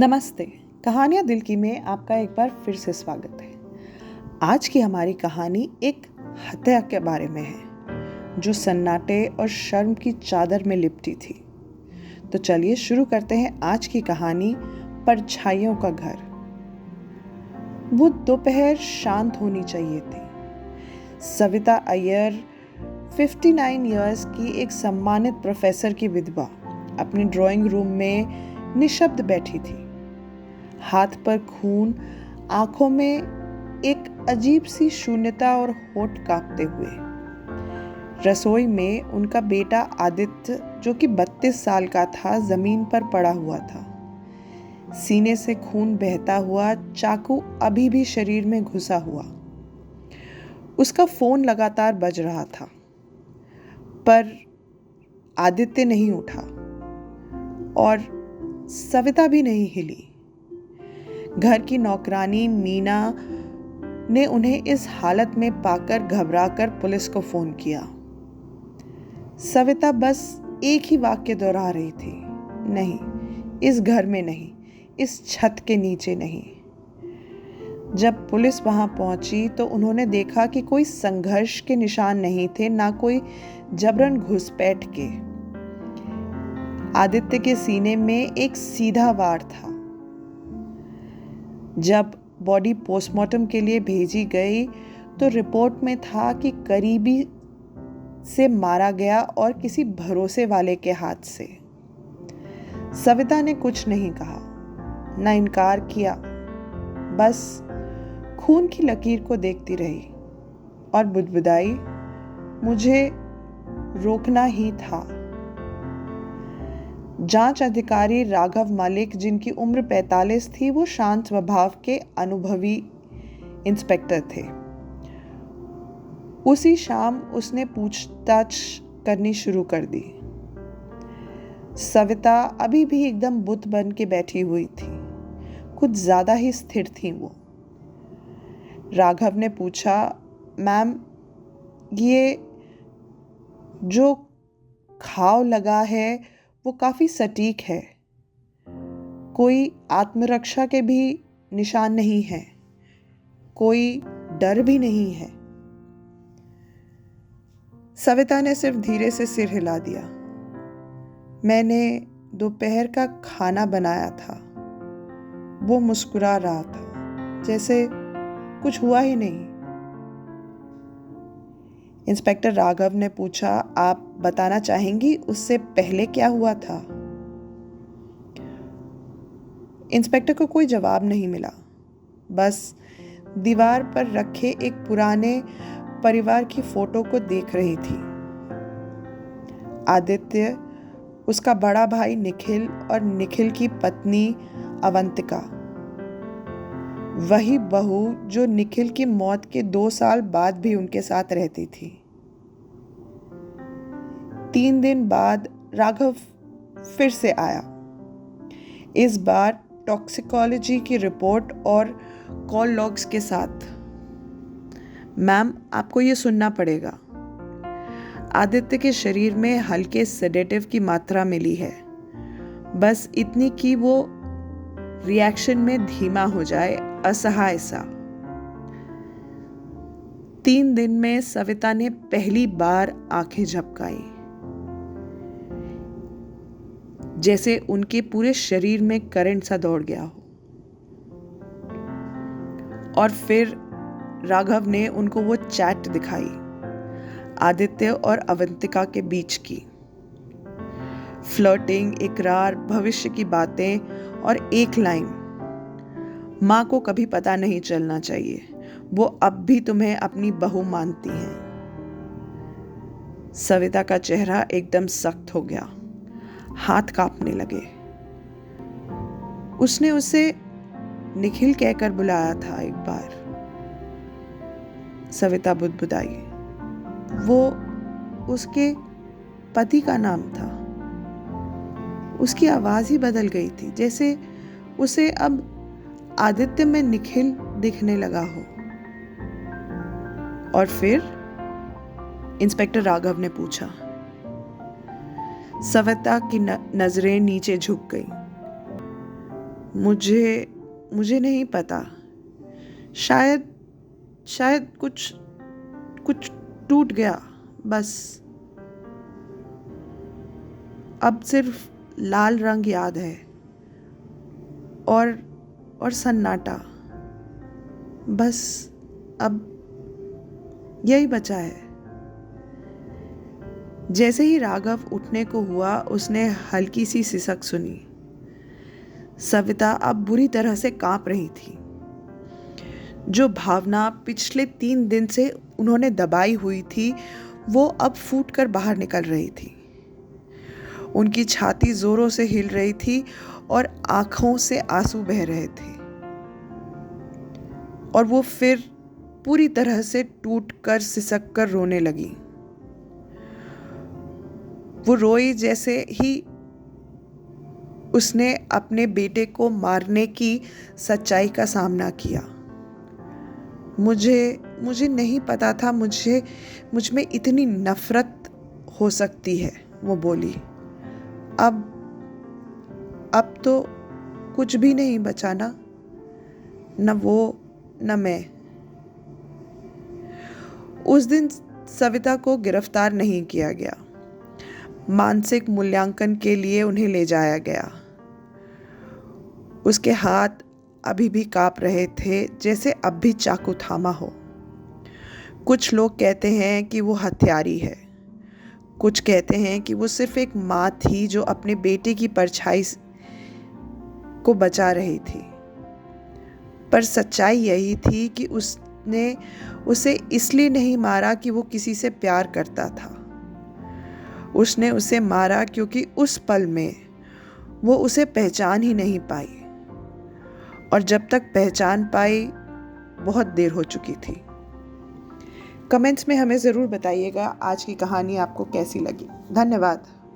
नमस्ते। कहानियाँ दिल की में आपका एक बार फिर से स्वागत है। आज की हमारी कहानी एक हत्या के बारे में है जो सन्नाटे और शर्म की चादर में लिपटी थी। तो चलिए शुरू करते हैं आज की कहानी, परछाइयों का घर। वो दोपहर शांत होनी चाहिए थी। सविता अय्यर 59 इयर्स की एक सम्मानित प्रोफेसर की विधवा अपनी ड्राइंग रूम में निशब्द बैठी थी, हाथ पर खून, आंखों में एक अजीब सी शून्यता और होठ कांपते हुए। रसोई में उनका बेटा आदित्य, जो कि 32 साल का था, जमीन पर पड़ा हुआ था। सीने से खून बहता हुआ, चाकू अभी भी शरीर में घुसा हुआ। उसका फोन लगातार बज रहा था, पर आदित्य नहीं उठा और सविता भी नहीं हिली। घर की नौकरानी मीना ने उन्हें इस हालत में पाकर घबराकर पुलिस को फोन किया। सविता बस एक ही वाक्य दोहरा रही थी, नहीं, इस घर में नहीं, इस छत के नीचे नहीं। जब पुलिस वहां पहुंची तो उन्होंने देखा कि कोई संघर्ष के निशान नहीं थे, ना कोई जबरन घुसपैठ के। आदित्य के सीने में एक सीधा वार था। जब बॉडी पोस्टमार्टम के लिए भेजी गई तो रिपोर्ट में था कि करीबी से मारा गया और किसी भरोसे वाले के हाथ से। सविता ने कुछ नहीं कहा, न इनकार किया, बस खून की लकीर को देखती रही और बुदबुदाई, मुझे रोकना ही था। जांच अधिकारी राघव मलिक, जिनकी उम्र 45 थी, वो शांत स्वभाव के अनुभवी इंस्पेक्टर थे। उसी शाम उसने पूछताछ करनी शुरू कर दी। सविता अभी भी एकदम बुत बन के बैठी हुई थी, कुछ ज्यादा ही स्थिर थी वो। राघव ने पूछा, मैम, ये जो घाव लगा है वो काफी सटीक है, कोई आत्मरक्षा के भी निशान नहीं है, कोई डर भी नहीं है। सविता ने सिर्फ धीरे से सिर हिला दिया। मैंने दोपहर का खाना बनाया था। वो मुस्कुरा रहा था, जैसे कुछ हुआ ही नहीं। इंस्पेक्टर राघव ने पूछा, आप बताना चाहेंगी उससे पहले क्या हुआ था? इंस्पेक्टर को कोई जवाब नहीं मिला, बस दीवार पर रखे एक पुराने परिवार की फोटो को देख रही थी। आदित्य, उसका बड़ा भाई निखिल और निखिल की पत्नी अवंतिका, वही बहू जो निखिल की मौत के 2 साल बाद भी उनके साथ रहती थी। 3 दिन बाद राघव फिर से आया, इस बार टॉक्सिकोलॉजी की रिपोर्ट और कॉल लॉग्स के साथ। मैम, आपको ये सुनना पड़ेगा। आदित्य के शरीर में हल्के सेडेटिव की मात्रा मिली है, बस इतनी कि वो रिएक्शन में धीमा हो जाए, असहाय सा। 3 दिन में सविता ने पहली बार आंखें झपकाई, जैसे उनके पूरे शरीर में करंट सा दौड़ गया हो। और फिर राघव ने उनको वो चैट दिखाई, आदित्य और अवंतिका के बीच की। फ्लर्टिंग, इकरार, भविष्य की बातें और एक लाइन, माँ को कभी पता नहीं चलना चाहिए, वो अब भी तुम्हें अपनी बहू मानती हैं। सविता का चेहरा एकदम सख्त हो गया, हाथ कांपने लगे। उसने उसे निखिल कहकर बुलाया था एक बार। सविता बुदबुदाई, वो उसके पति का नाम था। उसकी आवाज ही बदल गई थी, जैसे उसे अब आदित्य में निखिल दिखने लगा हो। और फिर इंस्पेक्टर राघव ने पूछा। सविता की नजरें नीचे झुक गई। मुझे नहीं पता, शायद कुछ टूट गया बस। अब सिर्फ लाल रंग याद है और सन्नाटा, बस अब यही बचा है। जैसे ही राघव उठने को हुआ, उसने हल्की सी सिसक सुनी। सविता अब बुरी तरह से कांप रही थी। जो भावना पिछले 3 दिन से उन्होंने दबाई हुई थी, वो अब फूटकर बाहर निकल रही थी। उनकी छाती जोरों से हिल रही थी और आंखों से आंसू बह रहे थे, और वो फिर पूरी तरह से टूटकर सिसक कर रोने लगी। वो रोई जैसे ही उसने अपने बेटे को मारने की सच्चाई का सामना किया। मुझे नहीं पता था मुझ में इतनी नफरत हो सकती है, वो बोली। अब तो कुछ भी नहीं बचा ना, न वो न मैं। उस दिन सविता को गिरफ्तार नहीं किया गया। मानसिक मूल्यांकन के लिए उन्हें ले जाया गया। उसके हाथ अभी भी कांप रहे थे, जैसे अब भी चाकू थामा हो। कुछ लोग कहते हैं कि वो हत्यारी है, कुछ कहते हैं कि वो सिर्फ एक माँ थी जो अपने बेटे की परछाई को बचा रही थी। पर सच्चाई यही थी कि उसने उसे इसलिए नहीं मारा कि वो किसी से प्यार करता था। उसने उसे मारा क्योंकि उस पल में वो उसे पहचान ही नहीं पाई, और जब तक पहचान पाई बहुत देर हो चुकी थी। कमेंट्स में हमें ज़रूर बताइएगा आज की कहानी आपको कैसी लगी। धन्यवाद।